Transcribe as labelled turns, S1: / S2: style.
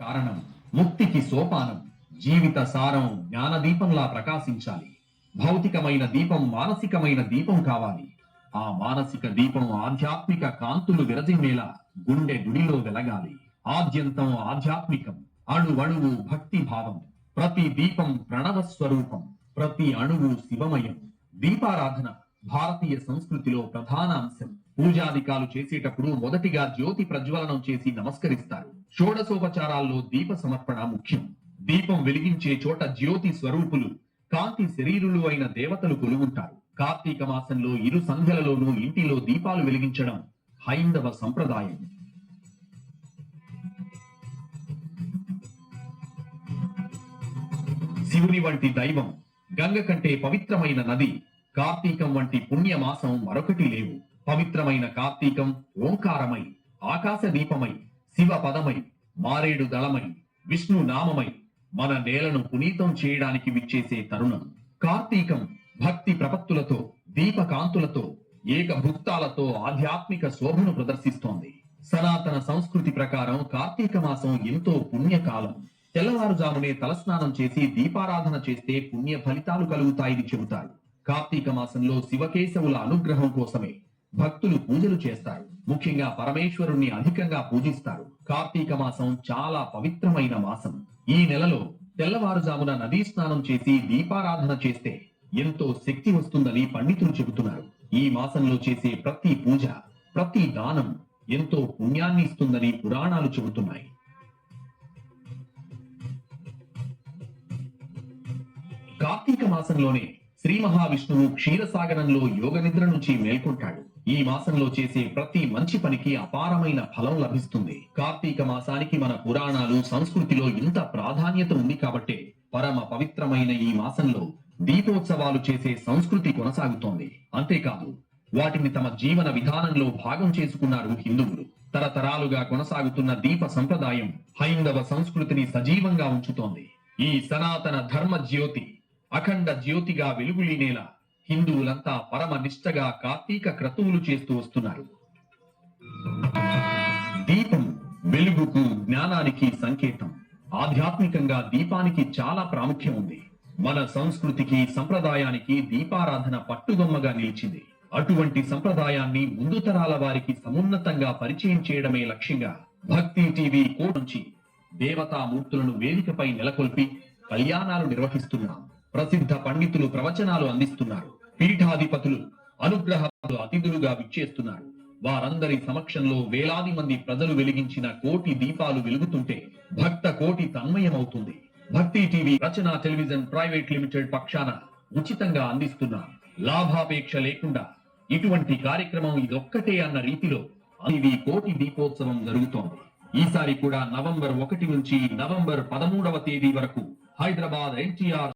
S1: కారణం, ముక్తికి సోపానం, జీవిత సారం జ్ఞానదీపంలా ప్రకాశించాలి. భౌతికమైన దీపం మానసికమైన దీపం కావాలి. ఆ మానసిక దీపం ఆధ్యాత్మిక కాంతులు విరజిమ్మేలా గుండె గుడిలో వెలగాలి. ఆద్యంతం ఆధ్యాత్మికం, అణువణువు భక్తి భావం. ప్రతి దీపం ప్రణవ స్వరూపం, ప్రతి అణువు శివమయం. దీపారాధన భారతీయ సంస్కృతిలో ప్రధాన అంశం. పూజాధికాలు చేసేటప్పుడు మొదటిగా జ్యోతి ప్రజ్వలనం చేసి నమస్కరిస్తారు. షోడశోపచారాల్లో దీప సమర్పణ ముఖ్యం. దీపం వెలిగించే చోట జ్యోతి స్వరూపులు, కాంతి శరీరులు అయిన దేవతలు కొలువుంటారు. కార్తీక మాసంలో ఇరు సంధ్యలలోనూ ఇంటిలో దీపాలు వెలిగించడం హైందవ సంప్రదాయం. శివుని వంటి దైవం, గంగ కంటే పవిత్రమైన నది, కార్తీకం వంటి పుణ్యమాసం మరొకటి లేవు. పవిత్రమైన కార్తీకం ఓంకారమై, ఆకాశ దీపమై, శివ పదమై, మారేడు దళమై, విష్ణు నామమై మన నేలను పునీతం చేయడానికి విచ్చేసే తరుణం. కార్తీకం భక్తి ప్రపత్తులతో, దీపకాంతులతో, ఏకభుక్తాలతో ఆధ్యాత్మిక శోభను ప్రదర్శిస్తోంది. సనాతన సంస్కృతి ప్రకారం కార్తీక మాసం ఎంతో పుణ్యకాలం. తెల్లవారుజామునే తలస్నానం చేసి దీపారాధన చేస్తే పుణ్య ఫలితాలు కలుగుతాయని చెబుతారు. కార్తీక మాసంలో శివకేశవుల అనుగ్రహం కోసమే భక్తులు పూజలు చేస్తారు. ముఖ్యంగా పరమేశ్వరుణ్ణి అధికంగా పూజిస్తారు. కార్తీక మాసం చాలా పవిత్రమైన మాసం. ఈ నెలలో తెల్లవారుజామున నదీ స్నానం చేసి దీపారాధన చేస్తే ఎంతో శక్తి వస్తుందని పండితులు చెబుతున్నారు. ఈ మాసంలో చేసే ప్రతి పూజ, ప్రతి దానం ఎంతో పుణ్యాన్ని ఇస్తుందని పురాణాలు చెబుతున్నాయి. కార్తీక మాసంలోనే శ్రీ మహావిష్ణువు క్షీరసాగరంలో యోగ నిద్ర నుంచి మేల్కొంటాడు. ఈ మాసంలో చేసే ప్రతి మంచి పనికి అపారమైన ఫలం లభిస్తుంది. కార్తీక మాసానికి మన పురాణాలు, సంస్కృతిలో ఇంత ప్రాధాన్యత ఉంది కాబట్టే పరమ పవిత్రమైన ఈ మాసంలో దీపోత్సవాలు చేసే సంస్కృతి కొనసాగుతోంది. అంతేకాదు, వాటిని తమ జీవన విధానంలో భాగం చేసుకున్నారు హిందువులు. తరతరాలుగా కొనసాగుతున్న దీప సంప్రదాయం హైందవ సంస్కృతిని సజీవంగా ఉంచుతోంది. ఈ సనాతన ధర్మ జ్యోతి అఖండ జ్యోతిగా వెలుగులీనేలా హిందువులంతా పరమ నిష్టగా కార్తీక క్రతువులు చేస్తూ వస్తున్నారు. దీపం వెలుగుకు, జ్ఞానానికి సంకేతం. ఆధ్యాత్మికంగా దీపానికి చాలా ప్రాముఖ్యం ఉంది. మన సంస్కృతికి, సంప్రదాయానికి దీపారాధన పట్టుగొమ్మగా నిలిచింది. అటువంటి సంప్రదాయాన్ని ముందు తరాల వారికి సమున్నతంగా పరిచయం చేయడమే లక్ష్యంగా భక్తి టీవీ కోట్ నుంచి దేవతామూర్తులను వేదికపై నెలకొల్పి కళ్యాణాలు నిర్వహిస్తున్నాం. ప్రసిద్ధ పండితులు ప్రవచనాలు అందిస్తున్నారు. పీఠాధిపతులు అనుగ్రహ అతిథులుగా విచ్చేస్తున్నారు. వారందరి సమక్షంలో వేలాది మంది ప్రజలు వెలిగించిన కోటి దీపాలు వెలుగుతుంటే భక్త కోటి తన్మయమవుతుంది. భక్తి టీవీ రచన టెలివిజన్ ప్రైవేట్ లిమిటెడ్ పక్షాన ఉచితంగా అందిస్తున్నాం. లాభాపేక్ష లేకుండా ఇటువంటి కార్యక్రమం ఇదొక్కటే అన్న రీతిలో టీవీ కోటి దీపోత్సవం జరుగుతోంది. ఈసారి కూడా నవంబర్ 1 నుంచి నవంబర్ 13వ తేదీ వరకు హైదరాబాద్ ఎన్టీఆర్